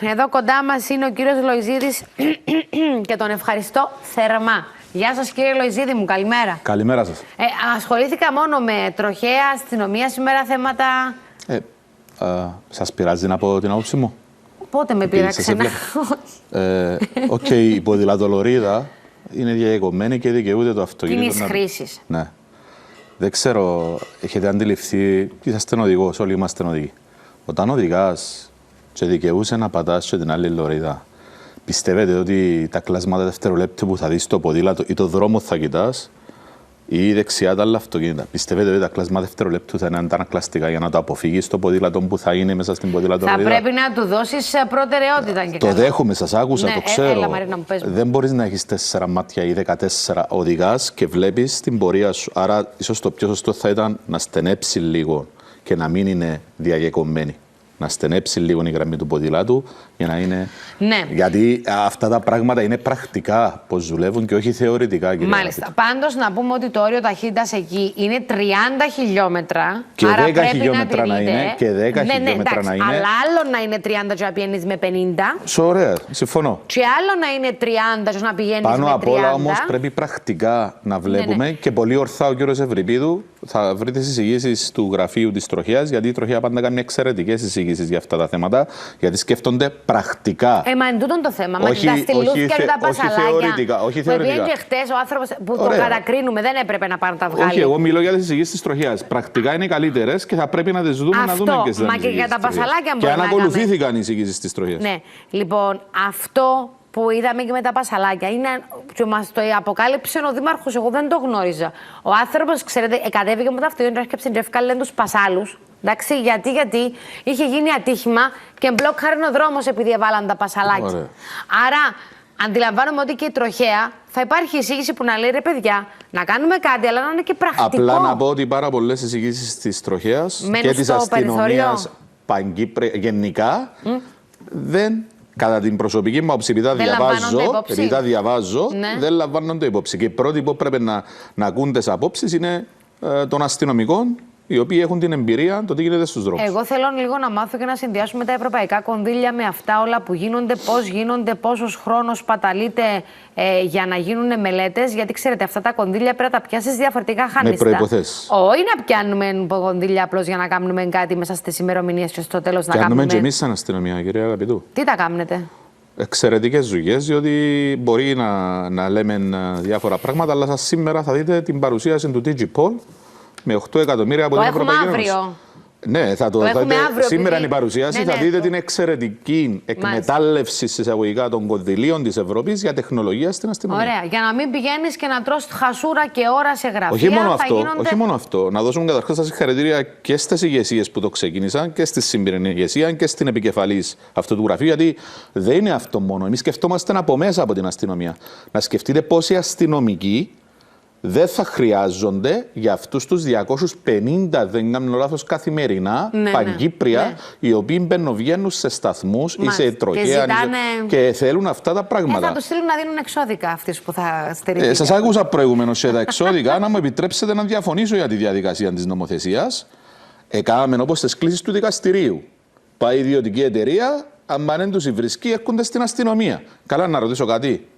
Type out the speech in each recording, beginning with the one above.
Εδώ κοντά μας είναι ο κύριος Λοϊζίδης και τον ευχαριστώ θερμά. Γεια σας κύριε Λοϊζίδη μου, καλημέρα. Καλημέρα σας. Ασχολήθηκα μόνο με τροχαία, αστυνομία σήμερα, θέματα... Σας πειράζει να πω την άποψη μου? Πότε με πείραξε να... Οκ, η ποδηλατολωρίδα είναι διαγεγωμένη και δικαιούται το αυτοκίνητο. Κοινής χρήσης. Ναι. Δεν ξέρω, έχετε αντιληφθεί, είσαστε οδηγός, όλοι είμαστε οδηγοί. Όταν οδηγάς και δικαιούσε να πατάς και την άλλη λωρίδα, πιστεύετε ότι τα κλάσματα δευτερολέπτου που θα δεις στο ποδήλατο ή το δρόμο θα κοιτάς ή δεξιά τα άλλα αυτοκίνητα, πιστεύετε ότι τα κλάσματα δευτερολέπτου θα είναι αντανακλαστικά για να το αποφύγεις το ποδήλατο που θα είναι μέσα στην ποδηλατολωρίδα? Θα πρέπει να του δώσεις προτεραιότητα και το δέχομαι, σας άκουσα, ναι, το ξέρω. Έλα, Μαρίνα, μου πες μου. Δεν μπορείς να έχεις 4 μάτια ή 14 οδηγάς και βλέπεις την πορεία σου. Άρα, ίσως το πιο σωστό θα ήταν να στενέψει λίγο και να μην είναι διαγεκομμένη. Να στενέψει λίγο η γραμμή του ποδηλάτου για να είναι. Ναι. Γιατί αυτά τα πράγματα είναι πρακτικά πώς δουλεύουν και όχι θεωρητικά. Μάλιστα. Πάντως να πούμε ότι το όριο ταχύτητας εκεί είναι 30 χιλιόμετρα. Και άρα 10 χιλιόμετρα να είναι. Και 10 χιλιόμετρα να είναι. Αλλά άλλο να είναι 30 και να πηγαίνεις με 50. Ωραία, συμφωνώ. Και άλλο να είναι 30 και να πηγαίνεις με 30. Πάνω απ' όλα όμως πρέπει πρακτικά να βλέπουμε και πολύ ορθά ο κύριος Ευρυπίδου θα βρει τις εισηγήσεις του γραφείου της τροχέας, γιατί η τροχέα πάντα κάνει εξαιρετικές εισηγήσεις για αυτά τα θέματα, γιατί σκέφτονται πρακτικά. Μα εν τούτον το θέμα. Μα τα στυλούθια και τα πασαλάκια. Όχι θεωρητικά. Και χτες ο άνθρωπος που το κατακρίνουμε δεν έπρεπε να πάρουν τα βγάλει. Όχι, εγώ μιλώ για τις εισηγήσεις της τροχέας. Πρακτικά είναι καλύτερες και θα πρέπει να τις δούμε να δούμε και στις μα και για τα πασαλάκια μπορεί να και αν ακολουθήθηκαν οι εισηγήσεις της τροχέας. Ναι, λοιπόν, αυτό που είδαμε και με τα πασαλάκια είναι, και μας το αποκάλυψε ο Δήμαρχος, εγώ δεν το γνώριζα. Ο άνθρωπος, ξέρετε, κατέβηκε με το αυτοκίνητο, έρχεψε και έφκαλε τους πασάλους. Εντάξει, γιατί είχε γίνει ατύχημα και μπλόκαρε ο δρόμος επειδή έβαλαν τα πασαλάκια. Ωραία. Άρα, αντιλαμβάνομαι ότι και η τροχέα θα υπάρχει εισήγηση που να λέει ρε παιδιά, να κάνουμε κάτι, αλλά να είναι και πρακτικό. Απλά να πω ότι πάρα πολλές εισηγήσεις της τροχέας και της αστυνομίας γενικά δεν. Κατά την προσωπική μου άποψη, επειδή τα διαβάζω, δεν λαμβάνονται υπόψη. Και οι πρώτοι που πρέπει να ακούν τις απόψεις είναι των αστυνομικών, οι οποίοι έχουν την εμπειρία το τι γίνεται στους δρόμους. Εγώ θέλω λίγο να μάθω και να συνδυάσουμε τα ευρωπαϊκά κονδύλια με αυτά όλα που γίνονται, πώς γίνονται, πόσος χρόνος παταλείται για να γίνουν μελέτες. Γιατί ξέρετε, αυτά τα κονδύλια πρέπει να τα πιάσεις διαφορετικά χάνεστα. Με προϋποθέσεις. Όχι να πιάνουμε κονδύλια απλώς για να κάνουμε κάτι μέσα στις ημερομηνίες και στο τέλος να κάνουμε. Κάνουμε και εμείς σαν αστυνομία, κυρία Αγαπητού. Τι τα κάνετε? Εξαιρετικές δουλειές, διότι μπορεί να λέμε διάφορα πράγματα, αλλά σας σήμερα θα δείτε την παρουσίαση του DigiPol με 8 εκατομμύρια από την Ευρωπαϊκή Ένωση. Αύριο. Ναι, θα το δείτε. Σήμερα είναι η παρουσίαση. Ναι, θα δείτε την εξαιρετική εκμετάλλευση εισαγωγικά των κονδυλίων της Ευρώπης για τεχνολογία στην αστυνομία. Ωραία. Για να μην πηγαίνεις και να τρως χασούρα και ώρα σε γραφεία. Όχι μόνο αυτό. Να δώσουμε καταρχάς τα συγχαρητήρια και στις ηγεσίες που το ξεκίνησαν και στη σημερινή ηγεσία και στην επικεφαλής αυτού του γραφείου. Γιατί δεν είναι αυτό μόνο. Εμείς σκεφτόμαστε από μέσα από την αστυνομία. Να σκεφτείτε πόσοι αστυνομικοί δεν θα χρειάζονται για αυτούς τους 250, δεν κάνω λάθος, καθημερινά, Παγκύπρια, οι οποίοι βγαίνουν σε σταθμούς ή σε τροχέα και θέλουν αυτά τα πράγματα. Θα τους στείλουν να δίνουν εξώδικα αυτούς που θα στηρίξουν. Σας άκουσα προηγουμένως για τα εξώδικα, να μου επιτρέψετε να διαφωνήσω για τη διαδικασία της νομοθεσίας. Έκαναμε όπως τις κλήσεις του δικαστηρίου. Πάει η ιδιωτική εταιρεία, αν δεν τους βρισκεί, έρχονται στην αστυνομία. Καλά, να ρωτήσω κάτι.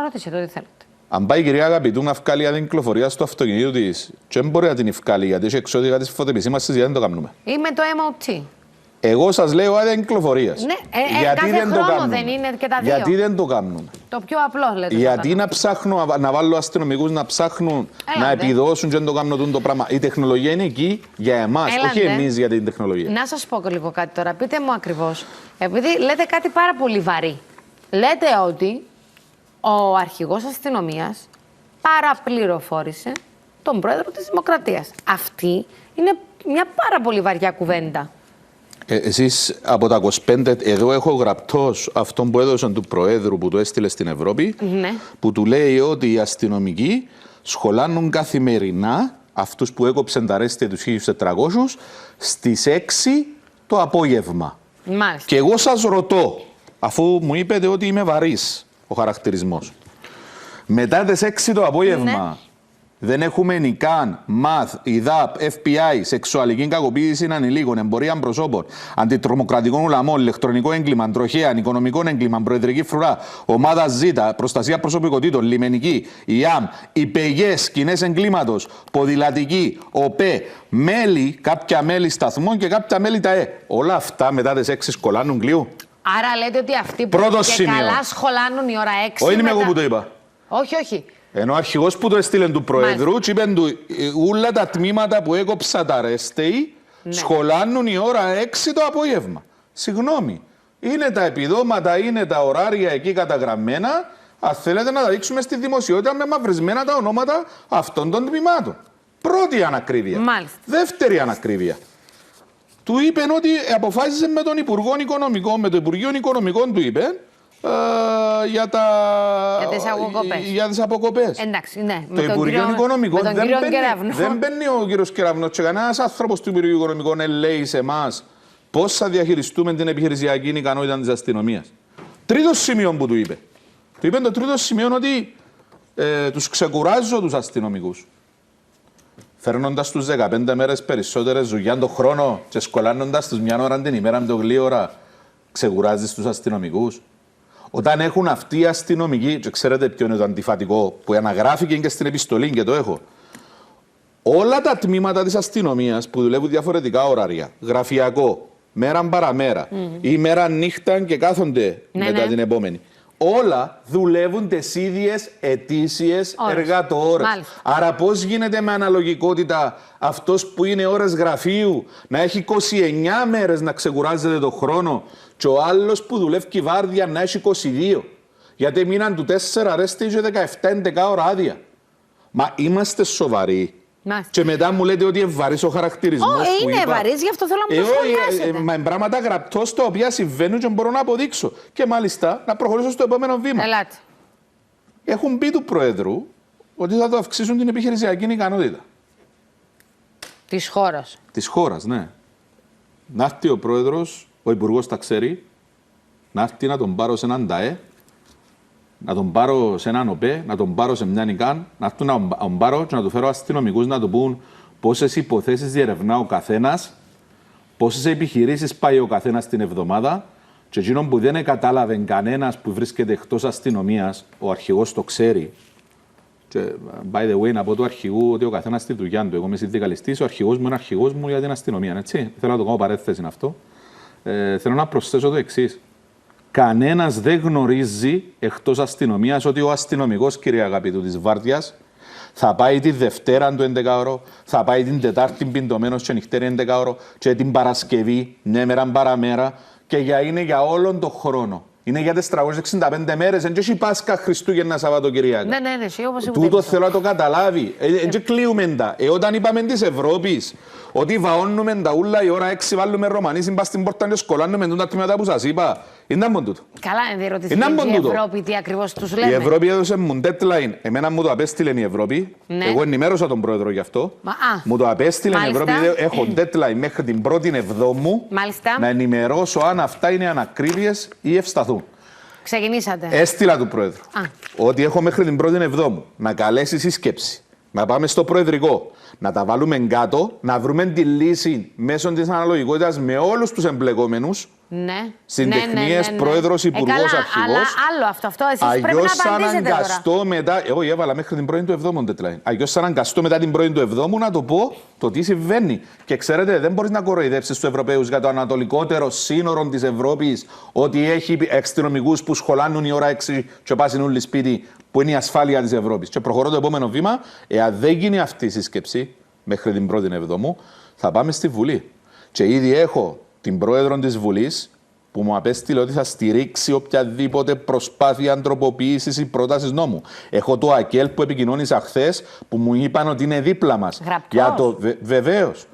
Ρωτήστε το, τι θέλετε. Αν πάει η κυρία Αγαπητού να βγάλει την κυκλοφορία στο αυτοκίνητο της, και δεν μπορεί να την βγάλει γιατί έχει εξώδικα της φωτοεπισήμανσης, γιατί δεν το κάνουμε. Είμαι το MOT. Εγώ σας λέω άδεια κυκλοφορίας. Ναι, γιατί κάθε δεν το κάνουμε? Δεν είναι και τα δύο. Γιατί δεν το κάνουμε? Το πιο απλό λέτε. Γιατί να ψάχνω, να βάλω αστυνομικούς να ψάχνουν να επιδώσουν και δεν το κάνουν το πράγμα. Η τεχνολογία είναι εκεί για εμάς, όχι εμείς για την τεχνολογία. Να σας πω λίγο κάτι τώρα. Πείτε μου ακριβώς. Επειδή λέτε κάτι πάρα πολύ βαρύ. Λέτε ότι ο αρχηγός αστυνομίας παραπληροφόρησε τον πρόεδρο της Δημοκρατίας. Αυτή είναι μια πάρα πολύ βαριά κουβέντα. Εσείς από τα 25, εδώ έχω γραπτός αυτόν που έδωσαν του Προέδρου που το έστειλε στην Ευρώπη, που του λέει ότι οι αστυνομικοί σχολάνουν καθημερινά αυτούς που έκοψαν τα αρέστια τους 1.400 στις 6 το απόγευμα. Μάλιστα. Και εγώ σας ρωτώ, αφού μου είπετε ότι είμαι βαρύς ο χαρακτηρισμός, μετά τις 6 το απόγευμα, Δεν έχουμε νοικάν, ΜΑΘ, ΙΔΑΠ, FBI, σεξουαλική κακοποίηση ανηλίκων, εμπορία προσώπων, αντιτρομοκρατικών ουλαμών, ηλεκτρονικό έγκλημα, τροχέα, οικονομικό έγκλημα, προεδρική φρουρά, ομάδα Ζ, προστασία προσωπικότητων, λιμενική, ΙΑΜ, υπεγές, σκηνές εγκλήματος, ποδηλατική, ΟΠΕ, μέλη, κάποια μέλη σταθμών και κάποια μέλη ΤΑΕ. Όλα αυτά μετά τις 6 σκολάνουν κλειού. Άρα λέτε ότι αυτοί που Πρώτο και σημείο. καλά σχολάνουν η ώρα 6. Όχι είμαι εγώ που το είπα. Όχι. Ενώ ο αρχηγός που το έστειλε του Προεδρού, και είπε του όλα τα τμήματα που έκοψα τα ρέστεϊ, σχολάνουν η ώρα 6 το απόγευμα. Συγγνώμη. Είναι τα επιδόματα, είναι τα ωράρια εκεί καταγραμμένα. Αν θέλετε να τα δείξουμε στη δημοσιότητα με μαυρισμένα τα ονόματα αυτών των τμήματων. Πρώτη ανακρίβεια. Μάλιστα. Δεύτερη ανακρίβεια. Του είπε ότι αποφάσισε με τον Υπουργό Οικονομικών, με το Υπουργείο Οικονομικών του είπε, για τις αποκοπές. Εντάξει, ναι. Το Υπουργείο Οικονομικών δεν μπαίνει ο κύριος Κεραυνός και κανένας άνθρωπος του Υπουργείου Οικονομικών λέει σε εμάς πώς θα διαχειριστούμε την επιχειρησιακή ικανότητα της αστυνομίας. Τρίτο σημείο που του είπε. Του είπε το τρίτο σημείο ότι τους ξεκουράζω τους αστυνομικούς. Φέρνοντας τους 15 μέρες περισσότερες δουλειά τον χρόνο και σκολάνοντας τους μια ώρα την ημέρα με το γλύωρα, ξεκουράζεις τους αστυνομικούς. Όταν έχουν αυτοί οι αστυνομικοί, και ξέρετε ποιο είναι το αντιφατικό, που αναγράφηκε και στην επιστολή και το έχω. Όλα τα τμήματα της αστυνομίας που δουλεύουν διαφορετικά ωράρια, γραφειακό, μέρα παραμέρα ή μέρα νύχτα και κάθονται μετά την επόμενη. Όλα δουλεύουν τις ίδιες ετήσιες εργατοώρες. Άρα πώς γίνεται με αναλογικότητα αυτός που είναι ώρες γραφείου να έχει 29 μέρες να ξεκουράζεται το χρόνο και ο άλλος που δουλεύει βάρδια να έχει 22. Γιατί μείναν του 4 ρέστη και 17-11 ώρα άδεια. Μα είμαστε σοβαροί. Και μετά μου λέτε ότι είναι βαρύς ο χαρακτηρισμός που είναι είπα. βαρύς, γι' αυτό θέλω να μου το σχολιάσετε. Μα είναι πράγματα γραπτός τα οποία συμβαίνουν και μπορώ να αποδείξω. Και μάλιστα να προχωρήσω στο επόμενο βήμα. Ελάτε. Έχουν πει του Προέδρου ότι θα το αυξήσουν την επιχειρησιακή ικανότητα. Της χώρας. Της χώρας, ναι. Να έρθει ο Πρόεδρος, ο Υπουργός τα ξέρει, να έρθει να τον πάρω σε έναν ΤΑΕ, να τον πάρω σε έναν ΟΠΕ, να τον πάρω σε μια ΝΙΚΑΝ, να έρθουν να τον πάρω και να του φέρω αστυνομικούς να του πούν πόσες υποθέσεις διερευνά ο καθένας, πόσες επιχειρήσεις πάει ο καθένας την εβδομάδα. Και εκείνο που δεν κατάλαβε κανένας που βρίσκεται εκτός αστυνομίας, ο αρχηγός το ξέρει. Και, by the way, να πω του αρχηγού ότι ο καθένας στη δουλειά του. Εγώ είμαι συνδικαλιστής, ο αρχηγός μου είναι αρχηγός μου για την αστυνομία. Έτσι. Θέλω να το κάνω παρέθεση αυτό. Θέλω να προσθέσω το εξής. Κανένας δεν γνωρίζει εκτός αστυνομίας ότι ο αστυνομικός, κύριε αγαπητού, της Βάρδιας θα πάει τη Δευτέρα του 11ωρο, θα πάει την Τετάρτη πυντωμένος και νυχτέρι 11ωρο και την Παρασκευή, ναι, μέρα παραμέρα, και είναι για όλον τον χρόνο. Είναι για 465 μέρες, δεν έχει Πάσχα, Χριστούγεννα, Σαββατοκυριακά. Ναι, όπως τούτο θέλω να το καταλάβει. Δεν κλείουμε τα. Όταν είπαμε της Ευρώπης ότι βαώνουμε τα ούλα η ώρα 6, βάλουμε Ρωμανίσιν, πας στην πόρτα και σκολάνουμε τα τμήματα που σας είπα. Είναι μόνο τούτο. Καλά, δεν διερωτηθείτε η Ευρώπη τι ακριβώς τους λέμε. Η Ευρώπη έδωσε μου deadline. Εμένα μου το απέστειλε η Ευρώπη. Ναι. Εγώ ενημέρωσα τον Πρόεδρο γι' αυτό. Μου το απέστειλε η Ευρώπη. Έχω deadline μέχρι την 1η Εβδόμου να ενημερώσω αν αυτά είναι ανακρίβειες ή ευσταθούν. Ξεκινήσατε. Έστειλα του Πρόεδρου ότι έχω μέχρι την 1η Εβδόμου να καλέσει σύσκεψη, να πάμε στο Προεδρικό, να τα βάλουμε κάτω, να βρούμε τη λύση μέσω της αναλογικότητας με όλους τους εμπλεκόμενους. Ναι. Συντεχνίες, Πρόεδρος, Υπουργός, Αρχηγός. Αλλά άλλο αυτό. Εσείς πρέπει να απαντήσετε τώρα. Μετά, εγώ έβαλα μέχρι την 1η του Εβδόμου deadline. Αλλιώς θα αναγκαστώ μετά την 1η του Εβδόμου να το πω το τι συμβαίνει. Και ξέρετε, δεν μπορείς να κοροϊδέψεις τους Ευρωπαίους για το ανατολικότερο σύνορο της Ευρώπης ότι έχει αστυνομικούς που σχολάνουν η ώρα 6 και πάσουν όλοι σπίτι, που είναι η ασφάλεια της Ευρώπης. Και προχωρώ το επόμενο βήμα. Εάν δεν γίνει αυτή η σύσκεψη μέχρι την 1η Εβδόμου, θα πάμε στη Βουλή. Και ήδη έχω την Πρόεδρο της Βουλής που μου απέστειλε ότι θα στηρίξει οποιαδήποτε προσπάθεια τροποποίησης ή πρότασης νόμου. Έχω το ΑΚΕΛ που επικοινώνησα χθες που μου είπαν ότι είναι δίπλα μας. Γραπτός. Βεβαίως.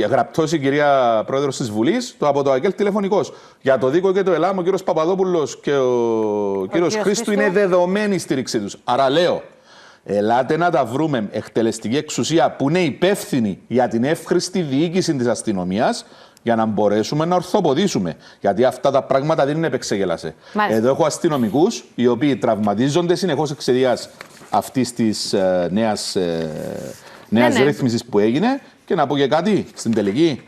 Γραπτός η κυρία Πρόεδρος της Βουλής, από το ΑΚΕΛ τηλεφωνικός. Για το Δίκο και το ΕΛΑΜ, ο κύριος Παπαδόπουλος και ο κύριος Χρήστου είναι δεδομένη η στήριξή τους. Άρα λέω, ελάτε να τα βρούμε εκτελεστική εξουσία που είναι υπεύθυνη για την εύχρηστη διοίκηση της αστυνομίας, για να μπορέσουμε να ορθοποδήσουμε. Γιατί αυτά τα πράγματα δεν είναι επεξεγέλασε. Εδώ έχω αστυνομικούς οι οποίοι τραυματίζονται συνεχώς εξαιτίας αυτής της νέας ρύθμισης που έγινε. Και να πω και κάτι στην τελική.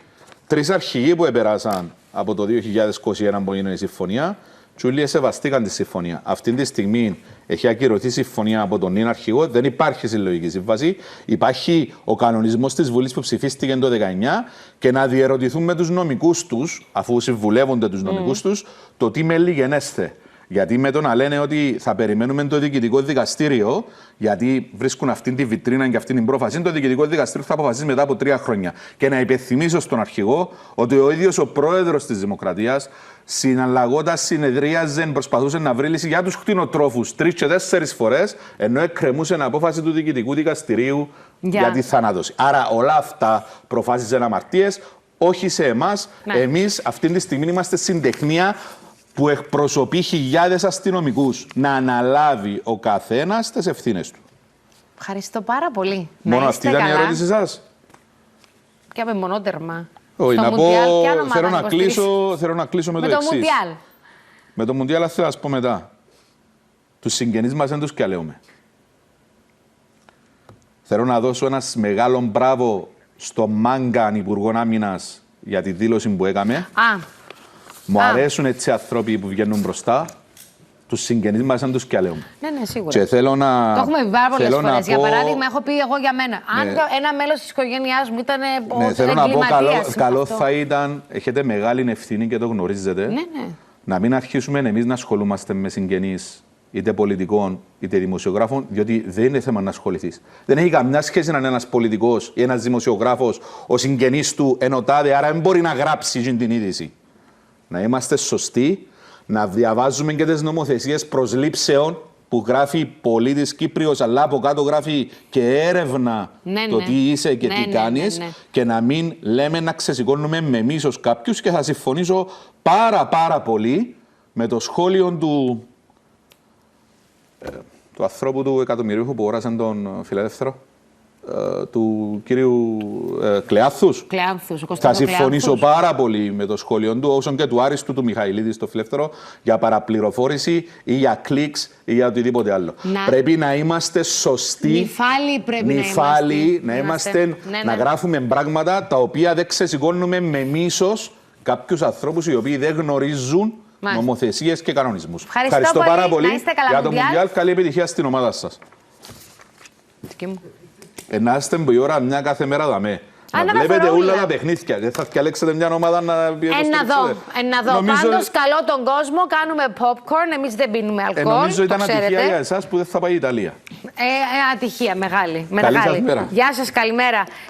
3 αρχηγοί που επεράσαν από το 2021 που έγινε η συμφωνία, και όλοι σεβαστήκαν τη συμφωνία. Αυτή τη στιγμή έχει ακυρωθεί η συμφωνία από τον νέο αρχηγό, δεν υπάρχει συλλογική σύμβαση. Υπάρχει ο κανονισμός της Βουλής που ψηφίστηκε το 2019 και να διερωτηθούν με τους νομικούς τους, αφού συμβουλεύονται τους νομικούς τους, το τι μέλη γενέστε. Γιατί με το να λένε ότι θα περιμένουμε το διοικητικό δικαστήριο, γιατί βρίσκουν αυτή τη βιτρίνα και αυτή την πρόφαση, το διοικητικό δικαστήριο θα αποφασίσει μετά από 3 χρόνια. Και να υπενθυμίσω στον αρχηγό ότι ο ίδιος ο πρόεδρος της Δημοκρατίας, συναλλαγώντας, συνεδρίαζε, προσπαθούσε να βρει λύση για τους κτηνοτρόφους 3 και 4 φορές, ενώ εκκρεμούσε απόφαση του διοικητικού δικαστηρίου για τη θανάτωση. Άρα όλα αυτά προφάσιζαν αμαρτίες, όχι σε εμάς. Εμείς αυτή τη στιγμή είμαστε στην τεχνία που εκπροσωπεί χιλιάδες αστυνομικούς, να αναλάβει ο καθένας τις ευθύνες του. Ευχαριστώ πάρα πολύ. Μόνο αυτή ήταν η ερώτηση σας? Πιάμε μονότερμα. Όχι, να πω, θέλω να κλείσω με το εξής. Μουντιάλ. Με το Μουντιάλ θέλω να σας πω μετά. Τους συγγενείς μας δεν τους καλέουμε. Θέλω να δώσω ένα μεγάλο μπράβο στο Μάγκαν, Υπουργό Άμυνας, για τη δήλωση που έκαμε. Μου αρέσουν έτσι άνθρωποι που βγαίνουν μπροστά. Τους συγγενείς μας δεν τους καλέουμε. Ναι, σίγουρα. Και θέλω να... Το έχουμε πει πάρα πολλές φορές. Για παράδειγμα, έχω πει εγώ για μένα. Αν ένα μέλος της οικογένειάς μου ήταν θέλω να πω, καλό θα ήταν, έχετε μεγάλη ευθύνη και το γνωρίζετε, να μην αρχίσουμε εμείς να ασχολούμαστε με συγγενείς είτε πολιτικών είτε δημοσιογράφων, διότι δεν είναι θέμα να ασχοληθείς. Δεν έχει καμιά σχέση να είναι ένας πολιτικός ή ένας δημοσιογράφος, ο συγγενής του ενωτάδε, άρα δεν μπορεί να γράψει την είδηση. Να είμαστε σωστοί, να διαβάζουμε και τις νομοθεσίες προσλήψεων που γράφει πολίτης Κύπριος, αλλά από κάτω γράφει και έρευνα το τι είσαι και τι κάνεις, και να μην λέμε να ξεσηκώνουμε με μίσος κάποιους. Και θα συμφωνήσω πάρα πολύ με το σχόλιο του ανθρώπου του εκατομμυρίου που όρασαν τον Φιλελεύθερο, του κύριου Κλεάνθους. Θα συμφωνήσω πάρα πολύ με το σχόλιο του, όσον και του Άριστου του Μιχαηλίδη στο Φιλελεύθερο, για παραπληροφόρηση ή για κλικς ή για οτιδήποτε άλλο. Πρέπει να είμαστε σωστοί. Νυφάλοι πρέπει να είμαστε. Να γράφουμε πράγματα τα οποία δεν ξεσηκώνουμε με μίσος κάποιους ανθρώπους οι οποίοι δεν γνωρίζουν νομοθεσίες και κανονισμούς. Ευχαριστώ πάρα πολύ για το Μουντιάλ. Καλή επιτυχία στην ομάδα σας. Να είστε που η ώρα μια κάθε μέρα δαμέ. Να βλέπετε όλα τα παιχνίδια. Δεν θα διαλέξετε μια ομάδα να πιέσετε. Να δω. Πάντως καλό τον κόσμο, κάνουμε popcorn, εμείς δεν πίνουμε αλκοόλ. Νομίζω ήταν ατυχία για εσάς που δεν θα πάει η Ιταλία. Ατυχία, μεγάλη. Καλή σας μέρα. Γεια σας, καλημέρα.